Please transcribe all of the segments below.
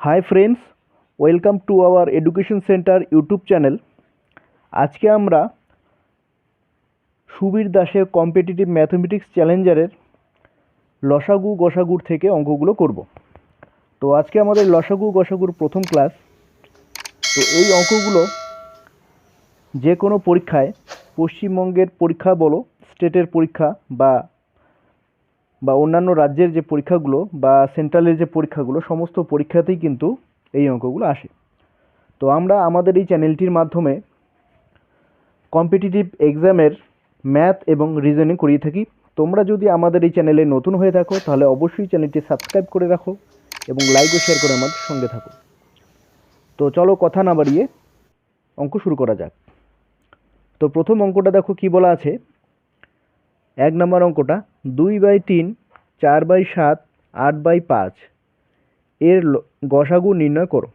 Hi friends, welcome to our education centre YouTube channel. আজকে আমরা সুবীর দাসের কম্পিটিটিভ ম্যাথমেটিক্স চ্যালেঞ্জারের লসাগু গসাগুর থেকে অঙ্কগুলো করব। তো আজকে আমাদের লসাগু গসাগুর প্রথম ক্লাস। তো এই অঙ্কগুলো যে কোনো পরীক্ষায়, পশ্চিমবঙ্গের পরীক্ষা বলো, স্টেটের পরীক্ষা বা বা অন্যান্য রাজ্যের যে পরীক্ষাগুলো বা সেন্ট্রালের যে পরীক্ষাগুলো, সমস্ত পরীক্ষাতেই কিন্তু এই অঙ্কগুলো আসে। তো আমরা আমাদের এই চ্যানেলটির মাধ্যমে কম্পিটিটিভ এক্সামের ম্যাথ এবং রিজনিং করিয়ে থাকি। তোমরা যদি আমাদের এই চ্যানেলে নতুন হয়ে থাকো তাহলে অবশ্যই চ্যানেলটি সাবস্ক্রাইব করে রাখো এবং লাইক ও শেয়ার করে আমাদের সঙ্গে থাকো। তো চলো কথা না বাড়িয়ে অঙ্ক শুরু করা যাক। তো প্রথম অঙ্কটা দেখো কি বলা আছে। 1 নম্বর অঙ্কটা 2/3, 4/7, 8/5 এর গসাগু নির্ণয় করো।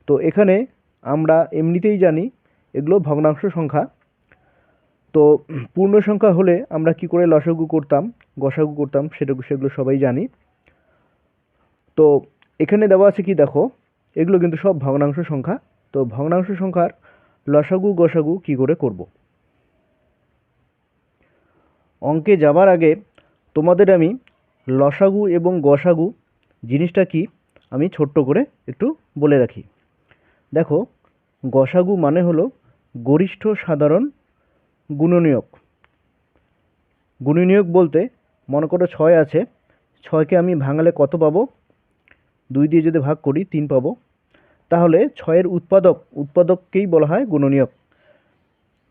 তো এখানে আমরা এমনিতেই জানি এগুলো ভগ্নাংশ সংখ্যা। তো পূর্ণ সংখ্যা হলে আমরা কি করে লসাগু করতাম, গসাগু করতাম সেগুলো সবাই জানি। তো এখানে দেওয়া আছে কি দেখো, এগুলো কিন্তু সব ভগ্নাংশ সংখ্যা। তো ভগ্নাংশ সংখ্যার লসাগু গসাগু কি করে করব। অঙ্কে যাবার আগে তোমাদের আমি লসাগু এবং গসাগু জিনিসটা কি আমি ছোট্ট করে একটু বলে রাখি। দেখো, গসাগু মানে হলো গরিষ্ঠ সাধারণ গুণনীয়ক। গুণনীয়ক বলতে মনে করো 6 আছে, 6কে আমি ভাঙালে কত পাবো? 2 দিয়ে যদি ভাগ করি 3 পাবো। তাহলে 6-এর উৎপাদককেই বলা হয় গুণনীয়ক।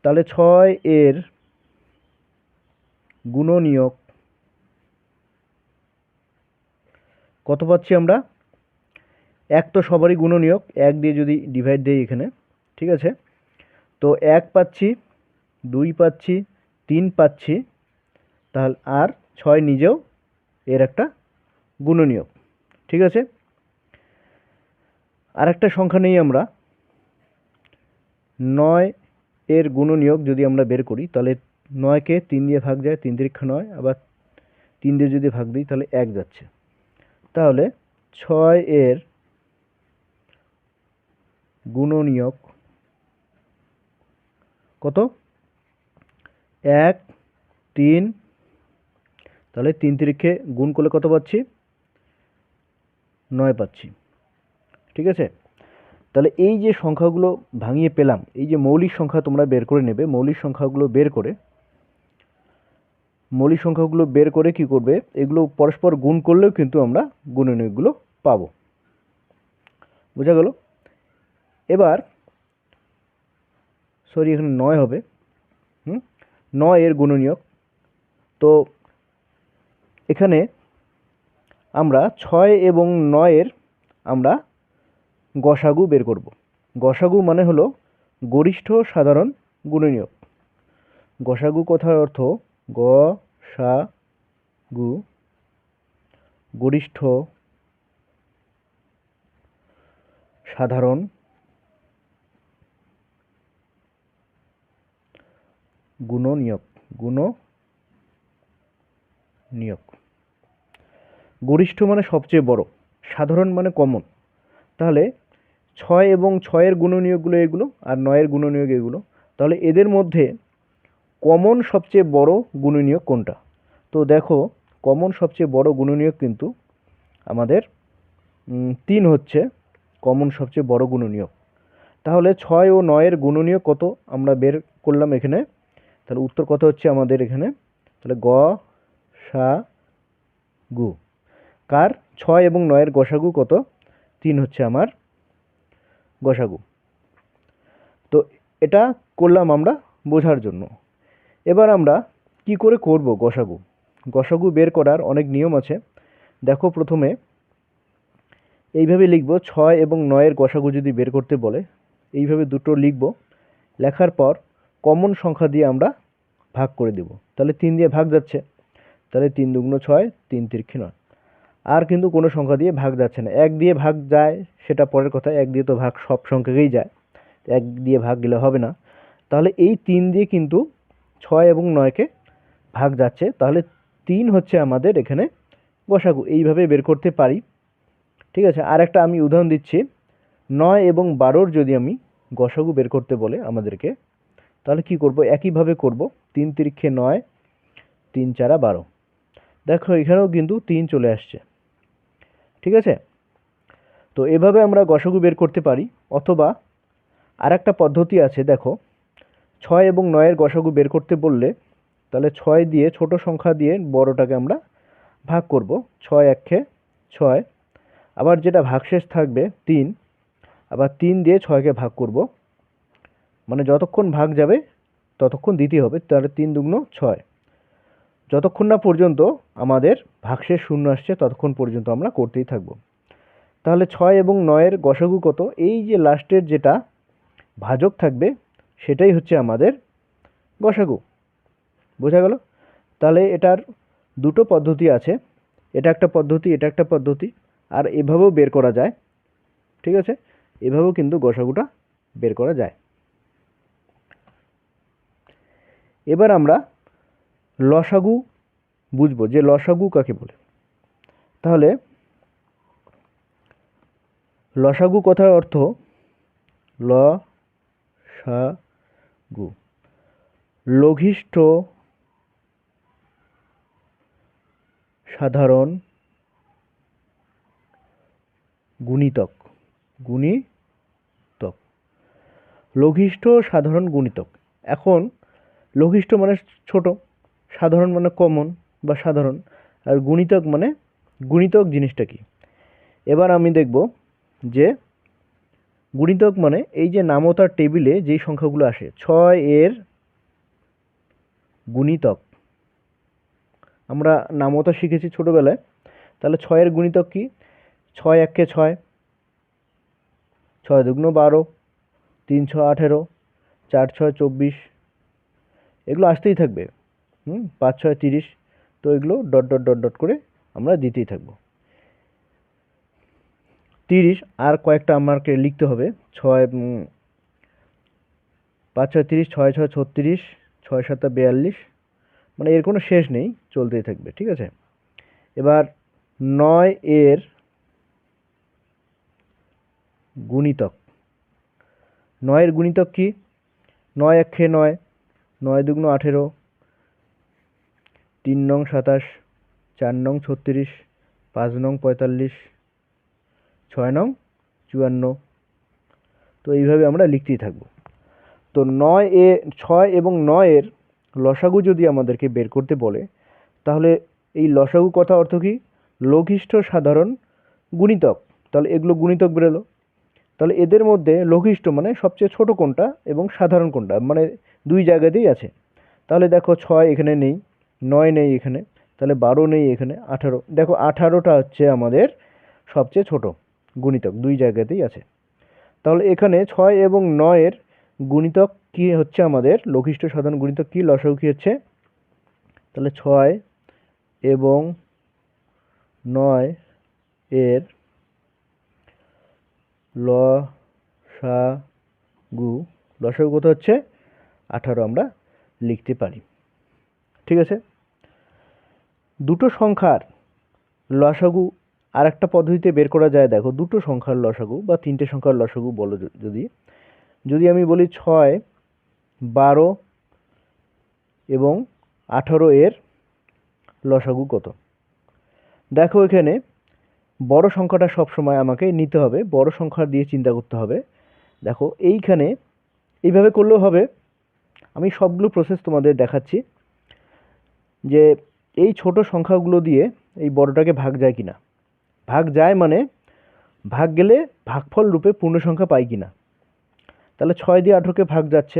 তাহলে 6 এর গুণনীয়ক কত পাচ্ছি আমরা? 1 তো সবারই গুণনীয়ক, 1 দিয়ে যদি ডিভাইড দেই এখানে, ঠিক আছে। তো 1 পাচ্ছি, 2 পাচ্ছি, 3 পাচ্ছি, তাহলে আর 6 নিজেও এর একটা গুণনীয়ক, ঠিক আছে। আর একটা সংখ্যা নেই আমরা, 9 এর গুণনীয়ক যদি আমরা বের করি তাহলে 9কে 3 দিয়ে ভাগ যায়, 3 3 9, আবার 3 দিয়ে যদি ভাগ দিই তাহলে 1 যাচ্ছে। তাহলে 6 এর গুণনীয়ক কত? 1, 3, তাহলে 3 3-কে গুণ করলে কত পাচ্ছি? 9 পাচ্ছি, ঠিক আছে। তাহলে এই যে সংখ্যাগুলো ভাঙিয়ে পেলাম, এই যে মৌলিক সংখ্যা তোমরা বের করে নেবে। মৌলিক সংখ্যাগুলো বের করে কি করবে, এগুলো পরস্পর গুণ করলেও কিন্তু আমরা গুণনীয়কগুলো পাবো। বোঝা গেল? এবার সরি, এখানে 9 হবে। 9 এর গুণনীয়ক। তো এখানে আমরা 6 এবং 9 এর আমরা গসাগু বের করব। গসাগু মানে হলো গরিষ্ঠ সাধারণ গুণনীয়ক। গসাগু কথার অর্থ গসাগু, গরিষ্ঠ সাধারণ গুণনীয়ক। গরিষ্ঠ মানে সবচেয়ে বড়, সাধারণ মানে কমন। তাহলে 6 এবং 6 এর গুণনীয়কগুলো এগুলো, আর 9 এর গুণনীয়ক এগুলো। তাহলে এদের মধ্যে কমন সবচেয়ে বড় গুণনীয়ক কোনটা? তো দেখো, কমন সবচেয়ে বড় গুণনীয়ক কিন্তু আমাদের 3 হচ্ছে কমন সবচেয়ে বড় গুণনীয়ক। তাহলে 6 ও 9 এর গুণনীয়ক কত আমরা বের করলাম এখানে। তাহলে উত্তর কত হচ্ছে আমাদের এখানে? তাহলে গসাগু কার? 6 এবং 9 এর গসাগু কত? 3 হচ্ছে আমার গসাগু। তো এটা করলাম আমরা বোঝার জন্য। এবার আমরা কি করে করব গসাগু। গসাগু বের করার অনেক নিয়ম আছে। দেখো, প্রথমে এইভাবে লিখব, 6 এবং 9 এর গসাগু যদি বের করতে বলে এইভাবে দুটো লিখব। লেখার পর কমন সংখ্যা দিয়ে আমরা ভাগ করে দেব। তাহলে 3 দিয়ে ভাগ যাচ্ছে, তাহলে 3 দুগুণ 6, 3 তিরিক্ষে 9। আর কিন্তু কোনো সংখ্যা দিয়ে ভাগ যাচ্ছে না। 1 দিয়ে ভাগ যায় সেটা পরের কথা, 1 দিয়ে তো ভাগ সব সংখ্যাকেই যায়, 1 দিয়ে ভাগ গেলে হবে না। তাহলে এই 3 দিয়ে কিন্তু 6 এবং 9কে ভাগ যাচ্ছে। তাহলে 3 হচ্ছে আমাদের এখানে গসাগু। এইভাবে বের করতে পারি, ঠিক আছে, আর একটা আমি উদাহরণ দিচ্ছি। 9 এবং 12 যদি আমি গসাগু বের করতে বলে আমাদেরকে, তাহলে কি করব? একইভাবে করব। 3 তিরিক্ষে 9, 3 চারা 12। দেখো এখানেও কিন্তু 3 চলে আসছে। ঠিক আছে, তো এভাবে আমরা গসাগু বের করতে পারি। অথবা আর একটা পদ্ধতি আছে, দেখো 6 এবং 9 এর গসাগু বের করতে বললে তাহলে 6 দিয়ে ছোট সংখ্যা দিয়ে বড়টাকে আমরা ভাগ করব। 6 একে 6, আবার যেটা ভাগশেষ থাকবে 3, আবার 3 দিয়ে 6কে ভাগ করব। মানে যতক্ষণ ভাগ যাবে ততক্ষণ দিতে হবে, তাহলে 3 দুগুণ 6। যতক্ষণ না পর্যন্ত আমাদের ভাগশেষ শূন্য আসছে ততক্ষণ পর্যন্ত আমরা করতেই থাকব। তাহলে 6 এবং 9 এর গসাগু কত? এই যে লাস্টের যেটা ভাজক থাকবে সেটাই হচ্ছে আমাদের গসাগু। বোঝা গেল? তাহলে এটার দুটো পদ্ধতি আছে, এটা একটা পদ্ধতি, এটা একটা পদ্ধতি, আর এভাবেও বের করা যায়। ঠিক আছে, এভাবেও কিন্তু গসাগুটা বের করা যায়। এবার আমরা লসাগু বুঝবো যে লসাগু কাকে বলে। তাহলে লসাগু কথার অর্থ লসাগু লঘিষ্ঠ সাধারণ গুণিতক। গুণিতক, লঘিষ্ঠ সাধারণ গুণিতক। এখন লঘিষ্ঠ মানে ছোট, সাধারণ মানে কমন বা সাধারণ, আর গুণিতক মানে গুণিতক জিনিসটা কি। এবার আমি দেখব যে গুণিতক মানে এই যে নামতার টেবিলে যেই সংখ্যাগুলো আসে, 6 এর গুণিতক। আমরা নামতা শিখেছি ছোটবেলায়, তাহলে 6 এর গুণিতক কি? 6 একে 6, 6 দুগুণ 12, 3 6 18, 4 6 24, এগুলো আসতেই থাকবে। 5 6 30, তো এগুলো ডট ডট ডট ডট করে আমরা দিতেই থাকবো। 30 আর কয়েকটা আমাকে লিখতে হবে। 6 5 6 30, 6 6 36, 6 7 42, মানে এর কোনো শেষ নেই, চলতেই থাকবে। ঠিক আছে, এবার 9 এর গুণিতক। 9 এর গুণিতক কি? 9 একে 9, 9 দুগুণ 18, 3 নং 27, 4 নং 36, 5 নং 45, 6 নং 54। তো এইভাবে আমরা লিখতেই থাকবো। তো 6 এবং 9 এর লসাগু যদি আমাদেরকে বের করতে বলে, তাহলে এই লসাগু কথা অর্থ কি? লঘিষ্ঠ সাধারণ গুণিতক। তাহলে এগুলো গুণিতক বেরোলো। তাহলে এদের মধ্যে লঘিষ্ঠ মানে সবচেয়ে ছোট কোনটা এবং সাধারণ কোনটা, মানে দুই জায়গাতেই আছে। তাহলে দেখো 6 এখানে নেই, 9 নেই এখানে, তাহলে 12 নেই এখানে, 18। দেখো 18টা হচ্ছে আমাদের সবচেয়ে ছোট গুণিতক, দুই জায়গাতেই আছে। তাহলে এখানে 6 এবং 9 এর গুণিতক কি হচ্ছে? আমাদের লঘিষ্ঠ সাধারণ গুণিতক কি, লসাগু কি হচ্ছে? তাহলে 6 এবং 9 এর লসাগু, লসাগু কত হচ্ছে? 18 আমরা লিখতে পারি। ঠিক আছে, দুটো সংখ্যার লসাগু আর একটা পদ্ধতিতে বের করা যায়। দেখো দুটো সংখ্যার লসাগু বা তিনটে সংখ্যার লসাগু বলো, যদি আমি বলি 6 12 এবং 18 এর লসাগু কত? দেখো এখানে বড় সংখ্যাটা সবসময় আমাকে নিতে হবে, বড় সংখ্যা দিয়ে চিন্তা করতে হবে। দেখো এইখানে এইভাবে করলেও হবে, আমি সবগুলো প্রসেস তোমাদের দেখাচ্ছি যে এই ছোট সংখ্যাগুলো দিয়ে এই বড়টাকে ভাগ যায় কিনা। ভাগ যায় মানে ভাগ গেলে ভাগফল রূপে পূর্ণ সংখ্যা পাই কিনা। তাহলে 6 দিয়ে 18কে ভাগ যাচ্ছে,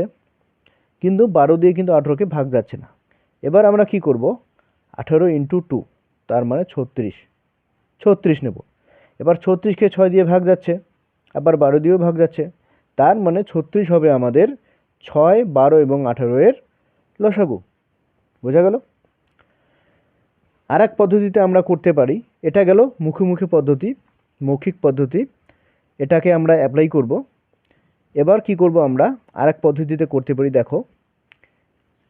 কিন্তু 12 দিয়ে কিন্তু 18কে ভাগ যাচ্ছে না। এবার আমরা কি করব? 18 ইন্টু 2, তার মানে 36 নেব। এবার 36কে 6 দিয়ে ভাগ যাচ্ছে, আবার 12 দিয়েও ভাগ যাচ্ছে, তার মানে 36 হবে আমাদের 6 12 এবং 18 এর লসাগু। বোঝা গেল? আর এক পদ্ধতিতে আমরা করতে পারি, এটা গেল মুখোমুখি পদ্ধতি, মৌখিক পদ্ধতি, এটাকে আমরা অ্যাপ্লাই করব। এবার কি করব? আমরা আর এক পদ্ধতিতে করতে পারি। দেখো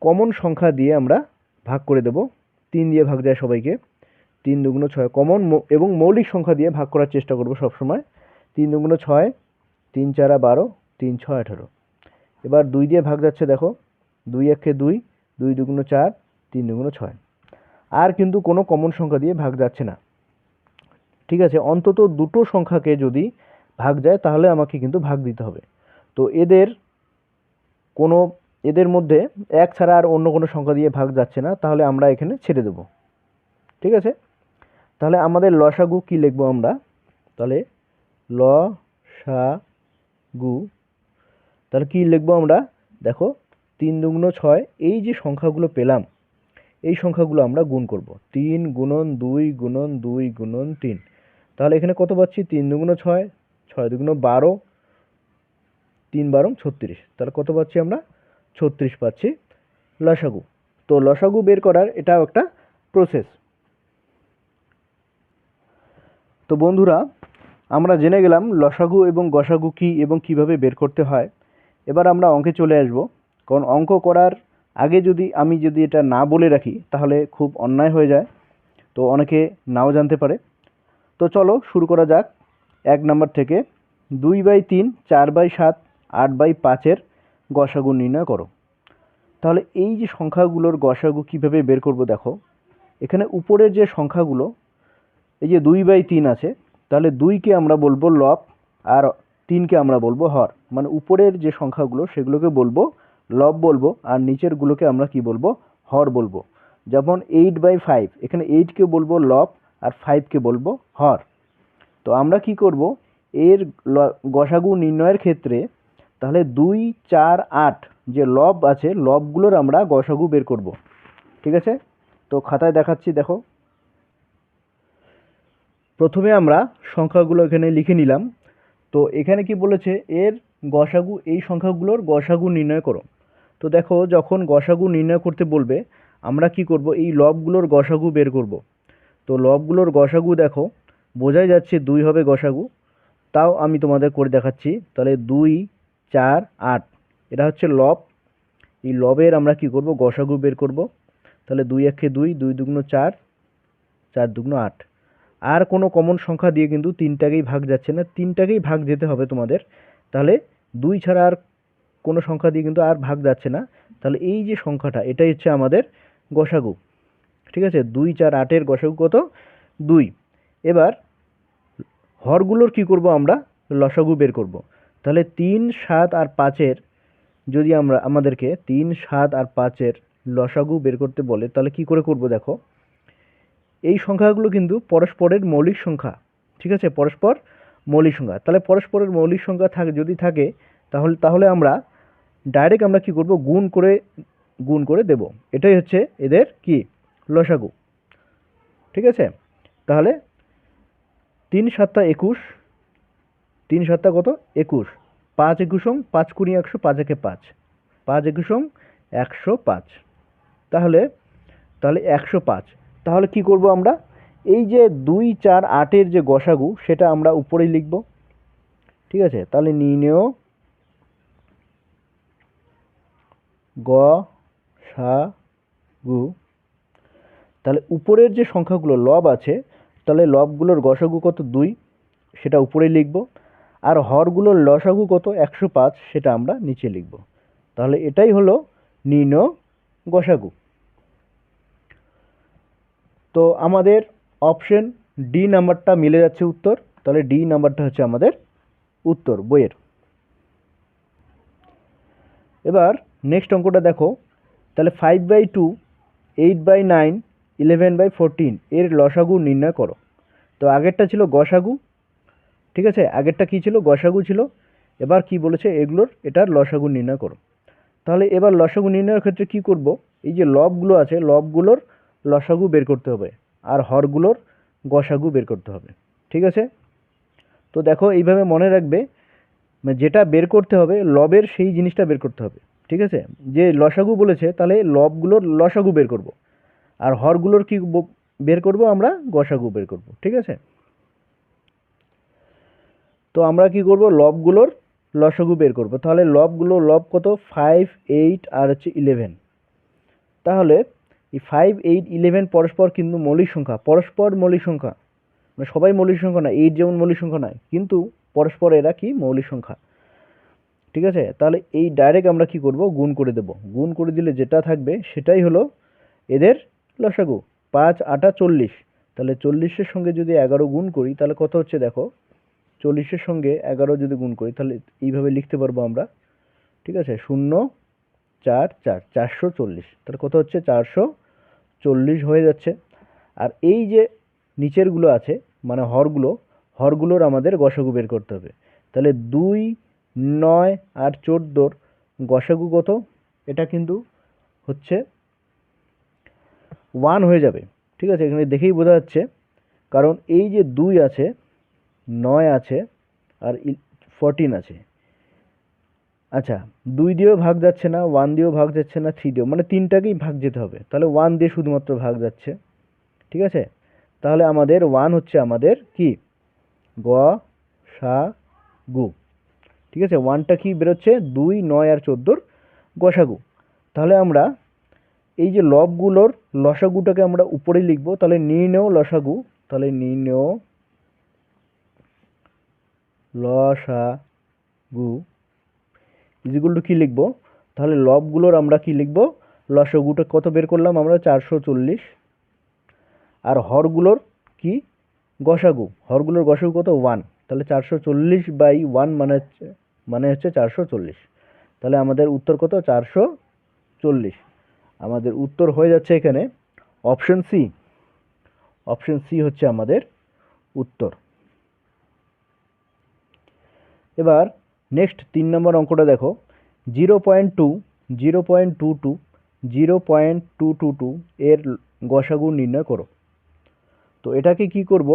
কমন সংখ্যা দিয়ে আমরা ভাগ করে দেব, 3 দিয়ে ভাগ যায় সবাইকে, তিন দুগুণ ছয়, কমন এবং মৌলিক সংখ্যা দিয়ে ভাগ করার চেষ্টা করব সবসময়। তিন দুগুণ ছয়, তিন চারা 12, তিন ছয় 18। এবার 2 দিয়ে ভাগ যাচ্ছে, দেখো 2 একে 2, 2 দুগুণ 4, 3 দুগুণ 6। আর কিন্তু কোনো কমন সংখ্যা দিয়ে ভাগ যাচ্ছে না। ঠিক আছে, অন্তত দুটো সংখ্যাকে যদি ভাগ যায় তাহলে আমাকে কিন্তু ভাগ দিতে হবে। তো এদের মধ্যে এক ছাড়া আর অন্য কোনো সংখ্যা দিয়ে ভাগ যাচ্ছে না, তাহলে আমরা এখানে ছেড়ে দেব। ঠিক আছে, তাহলে আমাদের লসাগু কি লিখবো আমরা? তাহলে লসাগু, তাহলে কি লিখবো আমরা? দেখো 3 দুগুণ 6, এই যে সংখ্যাগুলো পেলাম এই সংখ্যাগুলো আমরা গুণ করব। 3 গুণন 2 গুণন 2 গুণন 3। তাহলে এখানে কত পাচ্ছি? 3 দুগুণ 6, 6 দুগুণ 12, 3 12 36। তাহলে কত পাচ্ছি আমরা? 36 পাচ্ছি লসাগু। তো লসাগু বের করার এটাও একটা প্রসেস। তো বন্ধুরা, আমরা জেনে গেলাম লসাগু এবং গসাগু কী এবং কিভাবে বের করতে হয়। এবার আমরা অঙ্কে চলে আসব, কারণ অঙ্ক করার আগে আমি যদি এটা না বলে রাখি তাহলে খুব অন্যায় হয়ে যায়, তো অনেকে নাও জানতে পারে। তো চলো শুরু করা যাক 1 নাম্বার থেকে। 2/3, 4/7, 8/5 গসাগু নির্ণয় করো। তাহলে এই যে সংখ্যাগুলোর গসাগু কিভাবে বের করব, দেখো এখানে উপরের যে সংখ্যাগুলো, এই যে 2/3 আছে, তাহলে 2কে আমরা বলবো লব আর 3কে আমরা বলবো হর। মানে উপরের যে সংখ্যাগুলো সেগুলোকে বলবো লব বলবো, আর নিচেরগুলোকে আমরা কি বলবো? হর বলবো। যেমন 8/5, এখানে 8কে বলবো লব আর 5কে বলবো হর। তো আমরা কি করব এর গসাগু নির্ণয়ের ক্ষেত্রে? তাহলে 2, 4, 8 যে লব আছে, লবগুলোর আমরা গসাগু বের করব। ঠিক আছে, তো খাতায় দেখাচ্ছি, দেখো প্রথমে আমরা সংখ্যাগুলো এখানে লিখে নিলাম। তো এখানে কি বলেছে? এর গসাগু, এই সংখ্যাগুলোর গসাগু নির্ণয় করো। তো দেখো যখন গসাগু নির্ণয় করতে বলবে আমরা কি করব? এই লবগুলোর গসাগু বের করব। তো লবগুলোর গসাগু দেখো বোঝাই যাচ্ছে 2 হবে গসাগু। তাও আমি তোমাদের করে দেখাচ্ছি। তাহলে 2, 4, 8 এটা হচ্ছে লব। এই লবের আমরা কি করব? গসাগু বের করব। তাহলে 2 একে 2, 2 দুগুণ 4, 4 দুগুণ 8। আর কোনো কমন সংখ্যা দিয়ে কিন্তু 3টাকেই ভাগ যাচ্ছে না, 3টাকেই ভাগ যেতে হবে তোমাদের। তাহলে 2 ছাড়া আর কোনো সংখ্যা দিয়ে কিন্তু আর ভাগ যাচ্ছে না। তাহলে এই যে সংখ্যাটা, এটাই হচ্ছে আমাদের গসাগু। ঠিক আছে, 2, 4, 8-এর গসাগু কত? 2। এবার হরগুলোর কি করব? আমরা লসাগু বের করব। তাহলে 3, 7 আর 5-এর যদি আমাদেরকে 3, 7 আর 5-এর লসাগু বের করতে বলে তাহলে কি করে করব? দেখো এই সংখ্যাগুলো কিন্তু পরস্পরের মৌলিক সংখ্যা। ঠিক আছে, পরস্পর মৌলিক সংখ্যা। তাহলে পরস্পরের মৌলিক সংখ্যা যদি থাকে তাহলে আমরা ডাইরেক্ট আমরা কি করব? গুণ করে দেব। এটাই হচ্ছে এদের কি? লসাগু। ঠিক আছে, তাহলে 3 7 21, 3 7 কত? 21, 5 21 5 20 100, 5 একে 5, 5 21 105। তাহলে 105। তাহলে কি করব আমরা? এই যে 2, 4, 8-এর যে গসাগু সেটা আমরা উপরেই লিখব। ঠিক আছে, তাহলে নির্ণেয় গসাগু। তাহলে উপরের যে সংখ্যাগুলো লব আছে, তাহলে লবগুলোর গসাগু কত? 2, সেটা উপরেই লিখব। আর হরগুলোর লসাগু কত? 105, সেটা আমরা নিচে লিখব। তাহলে এটাই হলো নির্ণেয় গসাগু। তো আমাদের অপশন ডি নাম্বারটা মিলে যাচ্ছে উত্তর। তাহলে ডি নাম্বারটা হচ্ছে আমাদের উত্তর বইয়ের। এবার নেক্সট অঙ্কটা দেখো। তাহলে 5/2, 8/9, 11/14 এর লসাগু নির্ণয় করো। তো আগেরটা ছিল গসাগু। ঠিক আছে, আগেরটা কি ছিল? গসাগু ছিল। এবার কি বলেছে? এটার লসাগু নির্ণয় করো। তাহলে এবার লসাগু নির্ণয়ের ক্ষেত্রে কি করব? এই যে লবগুলো আছে, লবগুলোর লসাগু বের করতে হবে, আর হরগুলোর গসাগু বের করতে হবে। ঠিক আছে, তো দেখো এইভাবে মনে রাখবে, যেটা বের করতে হবে লবের সেই জিনিসটা বের করতে হবে। ঠিক আছে, যে লসাগু বলেছে তাহলে লবগুলোর লসাগু বের করব, আর হরগুলোর কি বের করব? আমরা গসাগু বের করব। ঠিক আছে, তো আমরা কি করব? লবগুলোর লসাগু বের করব। তাহলে লব কত? 5, 8 আর হচ্ছে 11। তাহলে এই 5, 8, 11 পরস্পর কিন্তু মৌলিক সংখ্যা, পরস্পর মৌলিক সংখ্যা, মানে সবাই মৌলিক সংখ্যা নয়, 8 যেমন মৌলিক সংখ্যা নয়, কিন্তু পরস্পর এরা কি মৌলিক সংখ্যা। ঠিক আছে, তাহলে এই ডাইরেক্ট আমরা কি করব, গুণ করে দেব। গুণ করে দিলে যেটা থাকবে সেটাই হলো এদের লসাগু। 5 8 40, তাহলে 40-এর সঙ্গে যদি 11 গুণ করি তাহলে কত হচ্ছে দেখো, 40-এর সঙ্গে 11 যদি গুণ করি তাহলে এইভাবে লিখতে পারবো আমরা। ঠিক আছে, 0 4 4 440, তাহলে কত হচ্ছে 440 হয়ে যাচ্ছে। আর এই যে নিচেরগুলো আছে মানে হরগুলোর আমাদের গসাগু বের করতে হবে। তাহলে 2 9 আর 14 গসাগু কত, এটা কিন্তু হচ্ছে 1 হয়ে যাবে। ঠিক আছে, এখানে দেখেই বোঝা যাচ্ছে, কারণ এই যে 2 আছে, 9 আছে আর 14 আছে। আচ্ছা, 2 দিয়েও ভাগ যাচ্ছে না, 1 দিয়েও ভাগ যাচ্ছে না, 3 দিয়েও, মানে তিনটাকেই ভাগ যেতে হবে। তাহলে 1 দিয়ে শুধুমাত্র ভাগ যাচ্ছে। ঠিক আছে, তাহলে আমাদের 1 হচ্ছে আমাদের কি, গ সা গু। ঠিক আছে, 1টা কি বেরোচ্ছে, 2 9 আর 14 গসাগু। তাহলে আমরা এই যে লবগুলোর লসাগুটাকে আমরা উপরে লিখবো, তাহলে নির্ণেয় লসাগু, তাহলে নির্ণেয় লসাগু ইজিকুয়াল টু কি লিখবো, তাহলে লবগুলোর আমরা কি লিখবো, লসাগুটা কত বের করলাম আমরা, 440। আর হরগুলোর কি, গসাগু, হরগুলোর গসাগু কত, 1, তাহলে 440/1 মানে হচ্ছে 440। তাহলে আমাদের উত্তর কত, 440। আমাদের উত্তর হয়ে যাচ্ছে এখানে অপশন সি। অপশন সি হচ্ছে আমাদের উত্তর। এবার নেক্সট 3 নম্বর অঙ্কটা দেখো, 0.2, 0.22, 0.222 এর গসাগু নির্ণয় করো। তো এটাকে কি করব,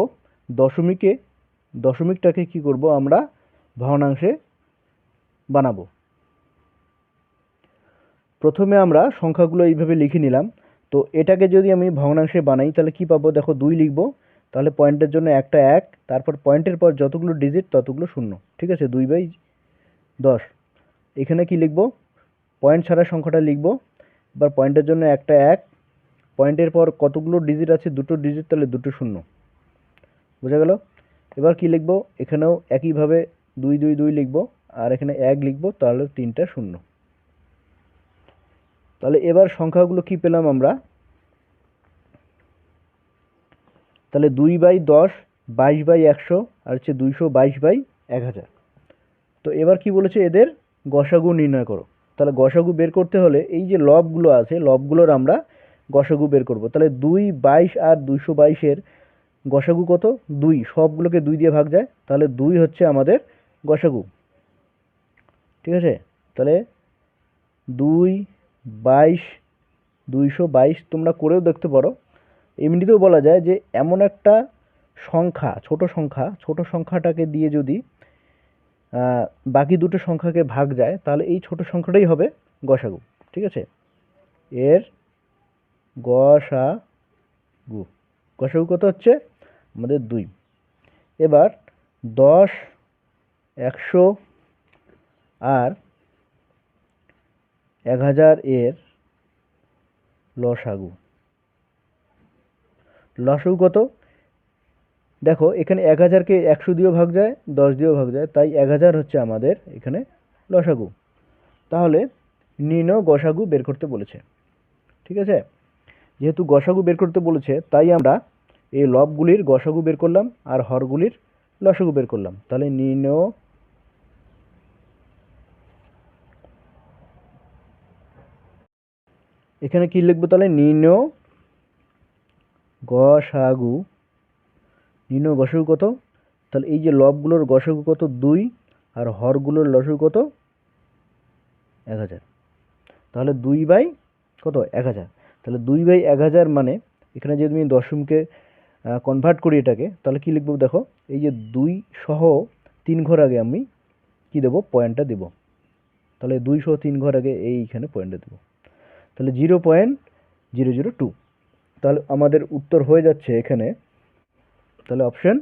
দশমিকটাকে কি করব আমরা ভগ্নাংশে বানাবো। প্রথমে আমরা সংখ্যাগুলো এইভাবে লিখে নিলাম। তো এটাকে যদি আমি ভগ্নাংশে বানাই তাহলে কি পাবো দেখো, 2 লিখবো, তাহলে পয়েন্টের জন্য একটা 1, তারপর পয়েন্টের পর যতগুলো ডিজিট ততগুলো শূন্য। ঠিক আছে, 2/10। এখানে কি লিখবো, পয়েন্ট ছাড়া সংখ্যাটা লিখবো। এবার পয়েন্টের জন্য একটা 1, পয়েন্টের পর কতগুলো ডিজিট আছে, দুটো ডিজিট, তাহলে দুটো শূন্য। বোঝা গেল? এবার কি লিখবো, এখানেও একইভাবে 2 2 2 লিখবো, আর এখানে 1 লিখবো, তাহলে 3টা শূন্য। তাহলে এবার সংখ্যাগুলো কি পেলাম আমরা, তাহলে 2/10, 22/100, আর হচ্ছে 222/1000। তো এবার কি বলেছে, এদের গসাগু নির্ণয় করো। তাহলে গসাগু বের করতে হলে এই যে লবগুলো আছে, লবগুলোর আমরা গসাগু বের করব। তাহলে 2 22 আর 222-এর গসাগু কত, 2, সবগুলোকে 2 দিয়ে ভাগ যায়, তাহলে 2 হচ্ছে আমাদের গসাগু। ঠিক আছে, তাহলে 2 22 222 তোমরা করেও দেখতে পারো। এমনিতেও বলা যায় যে এমন একটা সংখ্যা, ছোট সংখ্যাটাকে দিয়ে যদি বাকি দুটো সংখ্যাকে ভাগ যায় তাহলে এই ছোট সংখ্যাটাই হবে গসাগু। ঠিক আছে, এর গসাগু, গসাগু কত হচ্ছে আমাদের 2। এবার 10, 100 আর 1000 এর লসাগু। লসাগু কত দেখো, এখানে 1000-কে 100 দিয়েও ভাগ যায়, 10 দিয়েও ভাগ যায়, তাই 1000 হচ্ছে আমাদের এখানে লসাগু। তাহলে নির্ণয় গসাগু বের করতে বলেছে। ঠিক আছে, যেহেতু গসাগু বের করতে বলেছে তাই আমরা এই লবগুলির গসাগু বের করলাম আর হরগুলির লসাগু বের করলাম। তাহলে নির্ণয় এখানে কি লিখবো, তাহলে নির্ণয় গসাগু, নির্ণয় গসাগু কত, তাহলে এই যে লবগুলোর গসাগু কত, 2, আর হরগুলোর লসাগু কত, 1000। তাহলে 2/1000, তাহলে 2/1000 মানে এখানে যদি আমি দশমিকে কনভার্ট করি এটাকে, তাহলে কি লিখবো দেখো, এই যে 2 সহ 3 ঘর আগে আমি কি দেবো, পয়েন্টটা দেবো। তাহলে 2 সহ 3 ঘর আগে এইখানে পয়েন্টটা দেবো, তাহলে 0.002। তাহলে আমাদের উত্তর হয়ে যাচ্ছে এখানে, তাহলে অপশন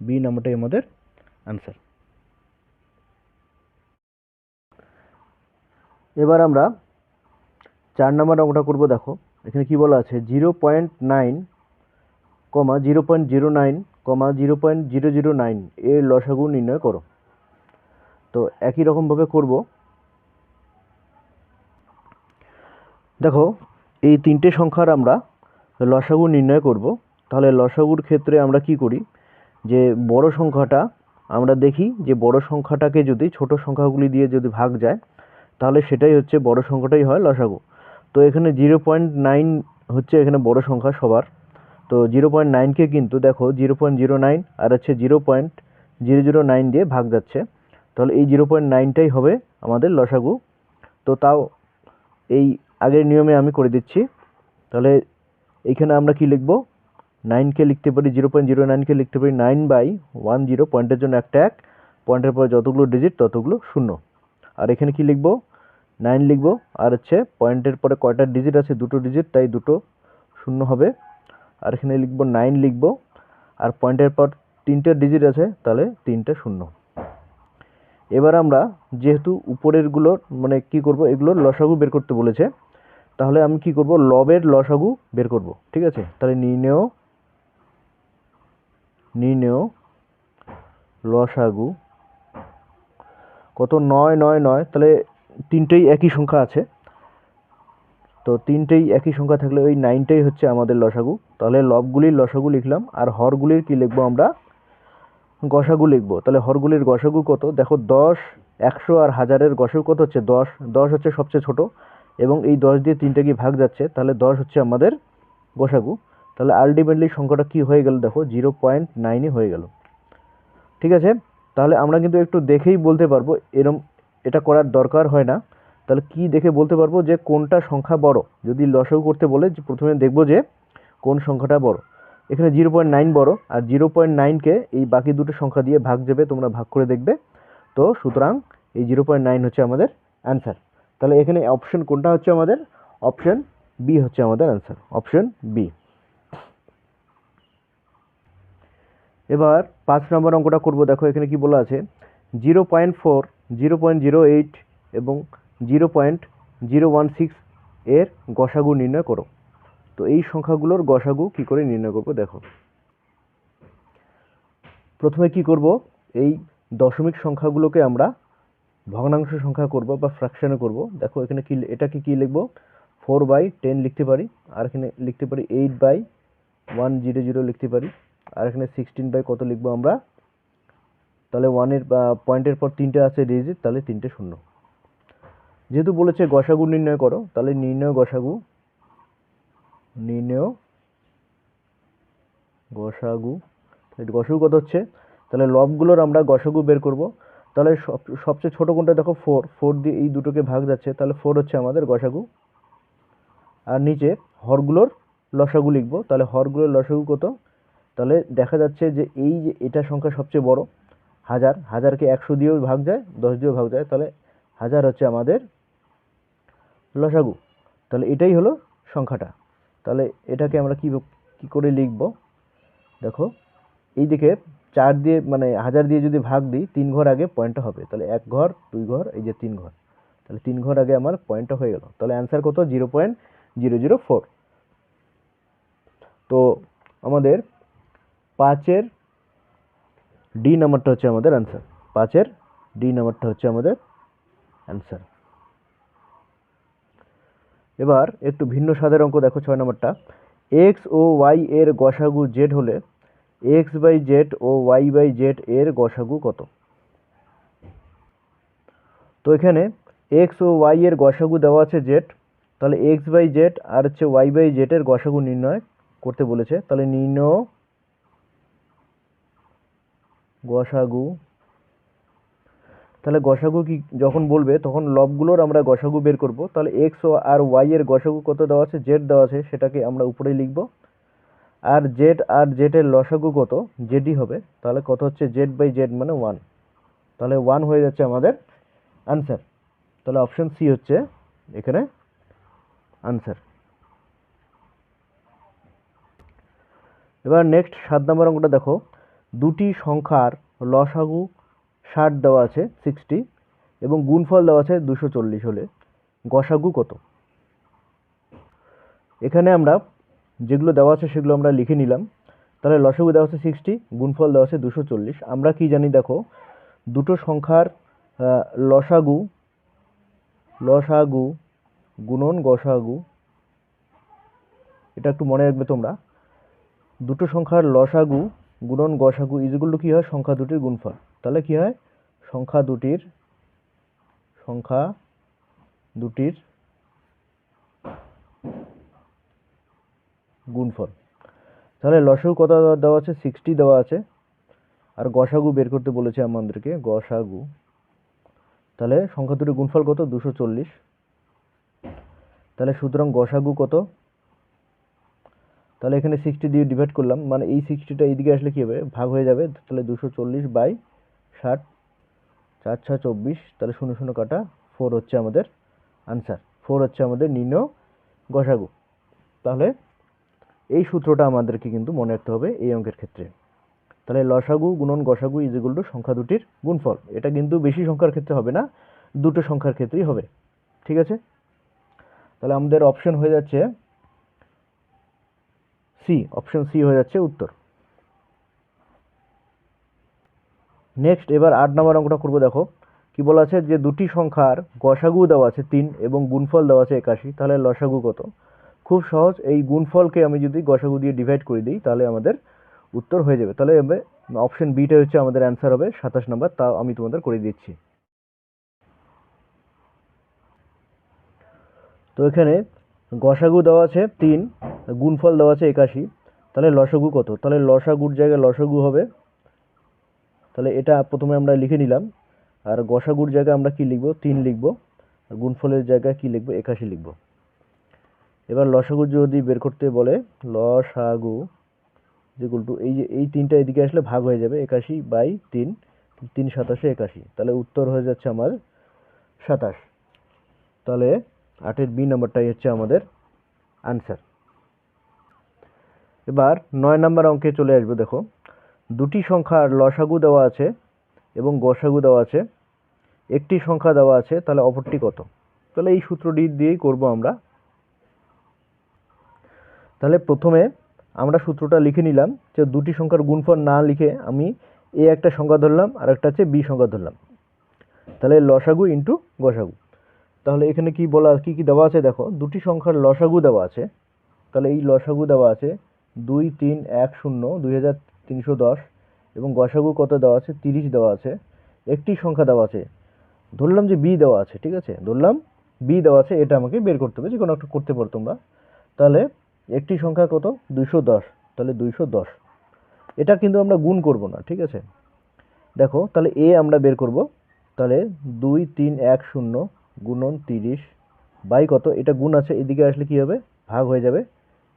বি নাম্বারটাই আমাদের আনসার। এবার আমরা 4 নম্বর অঙ্কটা করব। দেখো, এখানে কি বলা আছে 0.9, 0.09, 0.009 এর লসাগু নির্ণয় করো। তো একই রকমভাবে করব। দেখো এই তিনটে সংখ্যার আমরা লসাগু নির্ণয় করব। তাহলে লসাগুর ক্ষেত্রে আমরা কি করি, যে বড় সংখ্যাটা আমরা দেখি যে বড় সংখ্যাটাকে যদি ছোট সংখ্যাগুলি দিয়ে যদি ভাগ যায় তাহলে সেটাই হচ্ছে বড় সংখ্যাটাই হয় লসাগু। তো এখানে 0.9 হচ্ছে এখানে বড় সংখ্যা সবার। তো 0.9কে কিন্তু দেখো 0.09 আর হচ্ছে 0.009 দিয়ে ভাগ যাচ্ছে, তাহলে এই 0.9টাই হবে আমাদের লসাগু। তো তাও এই আগের নিয়মে আমি করে দিচ্ছি। তাহলে এইখানে আমরা কি লিখব, 9কে লিখতে পারি 0.09কে লিখতে পারি 9/10, পয়েন্টের জন্য একটা 1, পয়েন্টের পরে যতগুলো ডিজিট ততগুলো শূন্য। আর এখানে কি লিখব, 9 লিখব, আর হচ্ছে পয়েন্টের পরে কয়টা ডিজিট আছে, দুটো ডিজিট, তাই দুটো শূন্য হবে। আর এখানে লিখব 9 লিখব, আর পয়েন্টের পর তিনটে ডিজিট আছে তাহলে তিনটে শূন্য। এবার আমরা যেহেতু উপরেরগুলো মানে কি করব, এগুলোর লসাগু বের করতে বলেছে, তাহলে আমি কি করব, লবের লসাগু বের করব। ঠিক আছে, তাহলে নির্ণেয় লসাগু কত, 9, তাহলে তিনটেই একই সংখ্যা আছে। তো তিনটেই একই সংখ্যা থাকলে ওই 9টাই হচ্ছে আমাদের লসাগু। তাহলে লবগুলির লসাগু লিখলাম, আর হরগুলির কি লিখবো আমরা, গসাগু লিখবো। তাহলে হরগুলির গসাগু কত, দেখো 10, 100 আর 1000-এর গসাগু কত হচ্ছে 10, 10 হচ্ছে সবচেয়ে ছোট এবং এই 10 দিয়ে তিনটে কি ভাগ যাচ্ছে, তাহলে 10 হচ্ছে আমাদের গসাগু। তাহলে আলটিমেটলি সংখ্যাটা কি হয়ে গেল, দেখো 0.9 হয়ে গেল। ঠিক আছে, তাহলে আমরা কিন্তু একটু দেখেই বলতে পারবো, এরম এটা করার দরকার হয় না। তাহলে কি দেখে বলতে পারবো যে কোনটা সংখ্যা বড়, যদি লসাগু করতে বলে প্রথমে দেখবো যে কোন সংখ্যাটা বড়। এখানে 0.9 বড়, আর 0.9কে এই বাকি দুটো সংখ্যা দিয়ে ভাগ যাবে, তোমরা ভাগ করে দেখবে। তো সুতরাং এই 0.9 হচ্ছে আমাদের অ্যান্সার। তাহলে এখানে অপশন কোনটা হচ্ছে আমাদের, অপশন বি হচ্ছে আমাদের অ্যান্সার, অপশন বি। এবার 5 নম্বর অঙ্কটা করব। দেখো এখানে কি বলা আছে, 0.4, 0.08 এবং 0.016 এর গসাগু নির্ণয় করো। তো এই সংখ্যাগুলোর গসাগু কি করে নির্ণয় করব, দেখো প্রথমে কি করব, এই দশমিক সংখ্যাগুলোকে আমরা ভগ্নাংশ সংখ্যা করব বা ফ্র্যাকশনে করব। দেখো এখানে কি, এটাকে কি লিখব, 4/10 লিখতে পারি, আর এখানে লিখতে পারি 8/100 লিখতে পারি, আর এখানে 16 কত লিখবো আমরা, তাহলে 1-এর পয়েন্টের পর তিনটে আছে ডিজিট, তাহলে তিনটে শূন্য। যেহেতু বলেছে গসাগু নির্ণয় করো, তাহলে নির্ণয় গসাগু গসাগু কত হচ্ছে, তাহলে লবগুলোর আমরা গসাগু বের করব। তাহলে সবচেয়ে ছোট কোনটা, দেখো 4 দিয়ে এই দুটোকে ভাগ যাচ্ছে, তাহলে 4 হচ্ছে আমাদের গসাগু। আর নিচে হরগুলোর লসাগু লিখবো, তাহলে হরগুলোর লসাগু কত, তাহলে দেখা যাচ্ছে যে এই যে এটা সংখ্যা সবচেয়ে বড়, 1000, 1000কে 100 দিয়েও ভাগ যায়, 10 দিয়েও ভাগ যায়, তাহলে 1000 হচ্ছে আমাদের লসাগু। তাহলে এটাই হলো সংখ্যাটা। তাহলে এটাকে আমরা কি করে লিখব, দেখো এই দিকে 4 দিয়ে মানে 1000 দিয়ে যদি ভাগ দিই 3 ঘর আগে পয়েন্টটা হবে, তাহলে 1 ঘর 2 ঘর এই যে 3 ঘর, তাহলে 3 ঘর আগে আমার পয়েন্টটা হয়ে গেল। তাহলে অ্যান্সার কত, 0.004। তো আমাদের 5-এর ডি নাম্বারটা হচ্ছে আমাদের অ্যান্সার, 5-এর ডি নাম্বারটা হচ্ছে আমাদের অ্যান্সার। এবার একটু ভিন্ন স্বাদের অঙ্ক দেখো 6 নম্বরটা, এক্স ও ওয়াই এর গসাগু জেড হলে x/z ও y/z এর গসাগু কত। তো এখানে এক্স ও ওয়াই এর গসাগু দেওয়া আছে জেড, তাহলে x/z আর হচ্ছে y/z এর গসাগু নির্ণয় করতে বলেছে। তাহলে নির্ণয় গসাগু, তাহলে গসাগু কি যখন বলবে তখন লবগুলোর আমরা গসাগু বের করব। তাহলে এক্স ও আর ওয়াই এর গসাগু কত দেওয়া আছে, জেড দেওয়া আছে, সেটাকে আমরা উপরে লিখব। আর জেড এর লসাগু কত, জেডই হবে, তাহলে কত হচ্ছে z/z মানে 1, তাহলে 1 হয়ে যাচ্ছে আমাদের আনসার। তাহলে অপশন সি হচ্ছে এখানে আনসার। এবার নেক্সট 7 নম্বর অঙ্কটা দেখো, দুটি সংখ্যার লসাগু 60 দেওয়া আছে 60 এবং গুণফল দেওয়া আছে 240 হলে গসাগু কত। এখানে আমরা যেগুলো দেওয়া আছে সেগুলো আমরা লিখে নিলাম। তাহলে লসাগু দেওয়া আছে 60, গুণফল দেওয়া আছে 240। আমরা কি জানি দেখো, দুটো সংখ্যার লসাগু লসাগু গুণন গসাগু, এটা একটু মনে রাখবে তোমরা। দুটো সংখ্যার লসাগু গুণন গসাগু ইজ ইকুয়াল টু কি হয়, সংখ্যা দুটির গুণফল। তাহলে কি হয়, সংখ্যা দুটির গুণফল। তাহলে লসাগু কত দেওয়া আছে, 60 দেওয়া আছে, আর গসাগু বের করতে বলেছে আমাদেরকে, গসাগু। তাহলে সংখ্যা দুটির গুণফল কত, 240। তাহলে সুতরাং গসাগু কত, তাহলে এখানে 60 দিয়ে ডিভাইড করলাম, মানে এই 60টা এইদিকে আসলে কি হবে, ভাগ হয়ে যাবে। তাহলে 240/60, 4 6 24, তাহলে 0 0 কাটা, 4 হচ্ছে আমাদের আনসার। 4 হচ্ছে আমাদের নির্ণয় গসাগু। তাহলে এই সূত্রটা আমাদেরকে কিন্তু মনে রাখতে হবে এই অঙ্কের ক্ষেত্রে। তাহলে লসাগু গুণন গসাগু ইজ ইকুয়াল টু সংখ্যা দুটির গুণফল। এটা কিন্তু বেশি সংখ্যার ক্ষেত্রে হবে না, দুটো সংখ্যার ক্ষেত্রেই হবে। ঠিক আছে, তাহলে আমাদের অপশন হয়ে যাচ্ছে সি, অপশন সি হয়ে যাচ্ছে উত্তর। নেক্সট এবার 8 নম্বর অঙ্কটা করবো। দেখো কি বলা আছে, যে দুটি সংখ্যার গসাগু দেওয়া আছে 3 এবং গুণফল দেওয়া আছে 81, তাহলে লসাগু কত। খুব সহজ, এই গুণফলকে আমি যদি গসাগু দিয়ে ডিভাইড করে দিই তাহলে আমাদের উত্তর হয়ে যাবে। তাহলে অপশন বিটা হচ্ছে আমাদের অ্যান্সার হবে 27 নম্বর। তাও আমি তোমাদের করে দিচ্ছি। তো এখানে গসাগু দেওয়া আছে 3, গুণফল দেওয়া আছে 81, তাহলে লসাগু কত। তাহলে লসাগুর জায়গায় লসাগু হবে, তাহলে এটা প্রথমে আমরা লিখে নিলাম। আর গসাগুর জায়গায় আমরা কি লিখব, 3 লিখব, আর গুণফলের জায়গায় কি লিখব, 81 লিখব। এবার লসাগু যদি বের করতে বলে, লসাগু ইকুয়াল টু এই যে এই 3টা এদিকে আসলে ভাগ হয়ে যাবে, 81/3, 3 7 81, তাহলে উত্তর হয়ে যাচ্ছে আমার 27। তাহলে 8-এর বি নাম্বারটাই হচ্ছে আমাদের আনসার। এবার 9 নম্বর অঙ্কে চলে আসবো। দেখো দুটি সংখ্যার লসাগু দেওয়া আছে এবং গসাগু দেওয়া আছে, একটি সংখ্যা দেওয়া আছে, তাহলে অপরটি কত। তাহলে এই সূত্রটি দিয়েই করব আমরা। তাহলে প্রথমে আমরা সূত্রটা লিখে নিলাম, যে দুটি সংখ্যার গুণফল না লিখে আমি এ একটা সংখ্যা ধরলাম আর একটা হচ্ছে বি সংখ্যা ধরলাম, তাহলে লসাগু ইন্টু গসাগু। তাহলে এখানে কি বলা, কি কি দেওয়া আছে দেখো, দুটি সংখ্যার লসাগু দেওয়া আছে, তাহলে এই লসাগু দেওয়া আছে 2 3 1 0 2310, এবং গসাগু কত দেওয়া আছে, 30 দেওয়া আছে। একটি সংখ্যা দেওয়া আছে, ধরলাম যে বি দেওয়া আছে, ঠিক আছে, ধরলাম বি দেওয়া আছে, এটা আমাকে বের করতে হবে, যে কোনো একটা করতে পারো তোমরা। তাহলে একটি সংখ্যা কত, 210, তাহলে 210। এটা কিন্তু আমরা গুণ করব না, ঠিক আছে। দেখো তাহলে এ আমরা বের করব, তাহলে 2 3 1 0 গুণন 30 বাই কত, এটা গুণ আছে, এদিকে আসলে কি হবে, ভাগ হয়ে যাবে,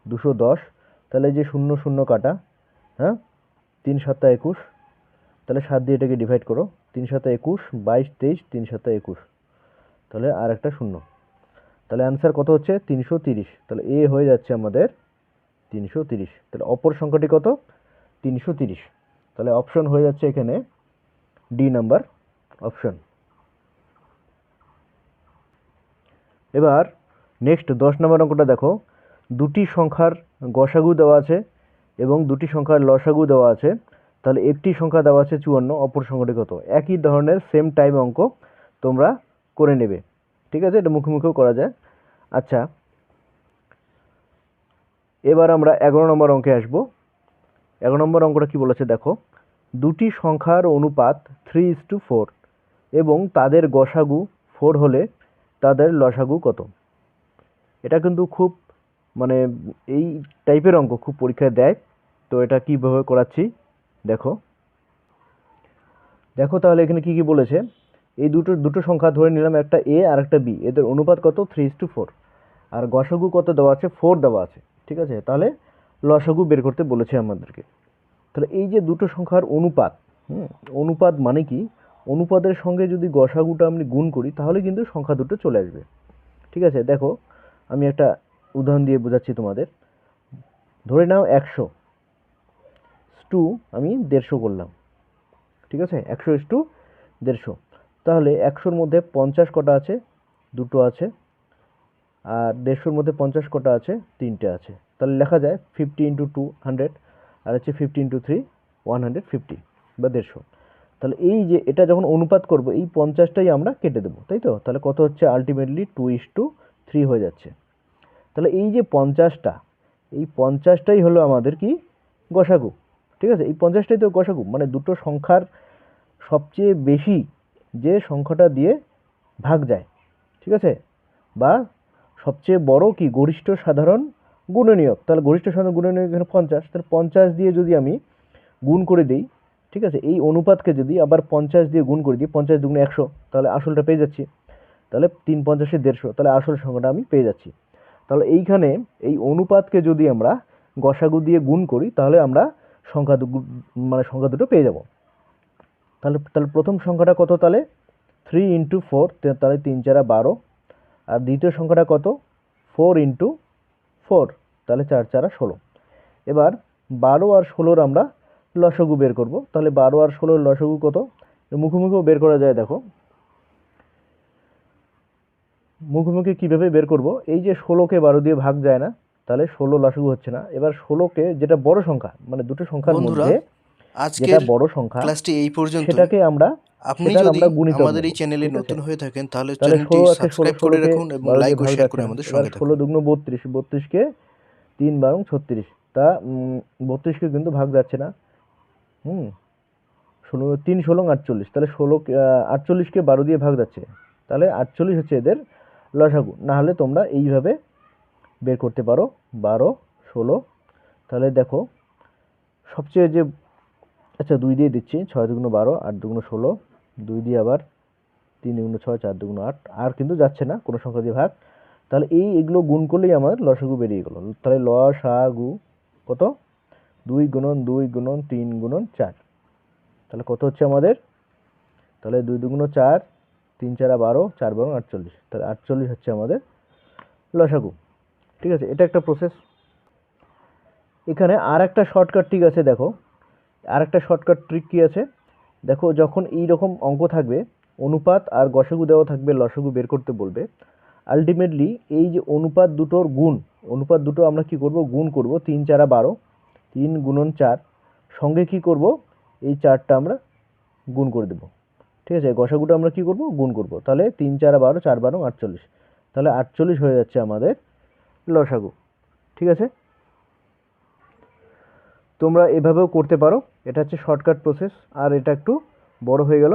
210। তাহলে যে 0 0 কাটা, হ্যাঁ, 3 7 21, তাহলে 7 দিয়ে এটাকে ডিভাইড করো, 3 7 21, 22 23, 3 7 21, তাহলে আর একটা 0। তাহলে অ্যান্সার কত হচ্ছে, 330। তাহলে এ হয়ে যাচ্ছে আমাদের 330। তাহলে অপর সংখ্যাটি কত, 330। তাহলে অপশন হয়ে যাচ্ছে এখানে ডি নাম্বার অপশন। এবার নেক্সট 10 নম্বর অঙ্কটা দেখো, দুটি সংখ্যার গসাগু দেওয়া আছে এবং দুটি সংখ্যার লসাগু দেওয়া আছে, তাহলে একটি সংখ্যা দেওয়া আছে 54, অপর সংখ্যাটি কত। একই ধরনের সেম টাইম অঙ্ক তোমরা করে নেবে, ঠিক আছে, এটা মুখে মুখেও করা যায়। আচ্ছা, এবার আমরা 11 নম্বর অঙ্কে আসব। 11 নম্বর অঙ্কটা কি বলেছে দেখো, দুটি সংখ্যার অনুপাত 3:4 এবং তাদের গসাগু 4 হলে তাদের লসাগু কত। এটা কিন্তু খুব মানে এই টাইপের অঙ্ক খুব পরীক্ষায় দেয়, তো এটা কিভাবে করাচ্ছি দেখো। দেখো তাহলে এখানে কি কি বলেছে, এই দুটো সংখ্যা ধরে নিলাম, একটা এ আর একটা বি, এদের অনুপাত কত, 3:4, আর গসাগু কত দেওয়া আছে, 4 দেওয়া আছে, ঠিক আছে। তাহলে লসাগু বের করতে বলেছে আমাদেরকে। তাহলে এই যে দুটো সংখ্যার অনুপাত, অনুপাত মানে কি, অনুপাতের সঙ্গে যদি গসাগুটা আমি গুণ করি তাহলে কিন্তু সংখ্যা দুটো চলে আসবে, ঠিক আছে। দেখো আমি একটা উদাহরণ দিয়ে বোঝাচ্ছি তোমাদের। ধরে নাও 100 টু আমি 150 করলাম, ঠিক আছে, 100:150। তাহলে 100-র মধ্যে 50 কটা আছে, দুটো আছে, আর 150-র মধ্যে 50 কটা আছে? 3টে আছে। তাহলে লেখা যায় 50 ইন্টু 2 100, আর হচ্ছে 50 ইন্টু 3 150 বা 150। তাহলে এই যে এটা যখন অনুপাত করব, এই 50টাই আমরা কেটে দেবো, তাই তো? তাহলে কত হচ্ছে? আলটিমেটলি 2:3 হয়ে যাচ্ছে। তাহলে এই যে 50টা, এই 50টাই হলো আমাদের কি? গসাগু। ঠিক আছে, এই 50টাই তো গসাগু, মানে দুটো সংখ্যার সবচেয়ে বেশি যে সংখ্যাটা দিয়ে ভাগ যায়, ঠিক আছে, বা সবচেয়ে বড় কি গরিষ্ঠ সাধারণ গুণনীয়ক। তাহলে গরিষ্ঠ সাধারণ গুণনীয়ক এখানে 50, তাহলে 50 দিয়ে যদি আমি গুণ করে দিই, ঠিক আছে, এই অনুপাতকে যদি আবার 50 দিয়ে গুণ করে দিই, 50 দুগুণে 100, তাহলে আসলটা পেয়ে যাচ্ছি। তাহলে 3×50 = 150, তাহলে আসল সংখ্যাটা আমি পেয়ে যাচ্ছি। তাহলে এইখানে এই অনুপাতকে যদি আমরা গসাগু দিয়ে গুণ করি, তাহলে আমরা সংখ্যা দুটো পেয়ে যাব। তাহলে তাহলে প্রথম সংখ্যাটা কত? তাহলে 3 × 4, তাহলে 3 4 12। আর দ্বিতীয় সংখ্যাটা কত? 4 × 4, তাহলে 4 4 16। এবার 12 আর 16-র আমরা লসাগু বের করব। তাহলে 12 আর 16-র লসাগু কত? মুখোমুখিও বের করা যায়। দেখো মুখোমুখি কিভাবে বের করব? এই যে 16কে 12 দিয়ে ভাগ যায় না, তাহলে 16 লসাগু হচ্ছে না। এবার 16কে, যেটা বড় সংখ্যা, মানে দুটো সংখ্যার বন্ধুরা, মধ্যে যেটা আজকের বড় সংখ্যা, ক্লাসটি এই পর্যন্তই। সেটাকে আমরা আপনি সেটার যদি আমরা গুণিতক আমাদের নেব, এই চ্যানেলে ঠিক আছে? নতুন হয়ে থাকেন তাহলে তাহলে চ্যানেলটি 16 আছে, সাবস্ক্রাইব করে 16কে রাখুন এবং 12 লাইক দিয়ে ও ভাগ শেয়ার যাচ্ছে করে না। আমাদের এবার সঙ্গে 16 থাকুন। দুগুণ 32, 32কে 3 12 36, তা 32কে কিন্তু ভাগ যাচ্ছে না। 3 16 48, তাহলে 48কে 12 দিয়ে ভাগ যাচ্ছে, তাহলে 48 হচ্ছে এদের লসাগু। না হলে তোমরা এইভাবে বের করতে পারো, 12 16। তাহলে দেখো সবচেয়ে যে, আচ্ছা 2 দিয়ে দিচ্ছি, 6 দুগুণ 12, 8 দুগুণ 16, 2 দিয়ে আবার 3 দুগুণ 6, 4 দুগুণ 8, আর কিন্তু যাচ্ছে না কোনো সংখ্যা দিয়ে ভাগ। তাহলে এগুলো গুণ করলেই আমার লসাগু বেরিয়ে গেল। তাহলে লসাগু কত? 2 × 2 × 3 × 4, তাহলে কত হচ্ছে আমাদের? তাহলে 2 দুগুণ 4, 3 4 12, 4 12 48, তাহলে 48 হচ্ছে আমাদের লসাগু। ঠিক আছে, এটা একটা প্রসেস। এখানে আর একটা শর্টকাট ট্রিক আছে। দেখো আর একটা শর্টকাট ট্রিক কি আছে? দেখো যখন এই রকম অঙ্ক থাকবে, অনুপাত আর গসাগু দেওয়া থাকবে, লসাগু বের করতে বলবে, আলটিমেটলি এই যে অনুপাত দুটোর গুণ, অনুপাত দুটো আমরা কি করব? গুণ করব। 3 4 12, 3 × 4, সঙ্গে কি করব? এই 4টা আমরা গুণ করে দেব। ঠিক আছে, গসাগুটা আমরা কি করব? গুণ করব। তাহলে 3 4 12, 4 12 48, তাহলে 48 হয়ে যাচ্ছে আমাদের লসাগু। ঠিক আছে, তোমরা এভাবেও করতে পারো। এটা হচ্ছে শর্টকাট প্রসেস, আর এটা একটু বড় হয়ে গেল।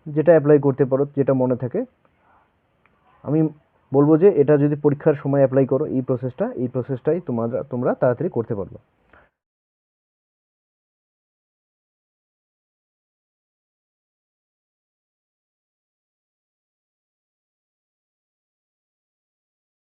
যেটা অ্যাপ্লাই করতে পারো, যেটা মনে থাকে। আমি বলবো যে এটা যদি পরীক্ষার সময় অ্যাপ্লাই করো, এই প্রসেসটাই তোমরা তাড়াতাড়ি করতে পারবে।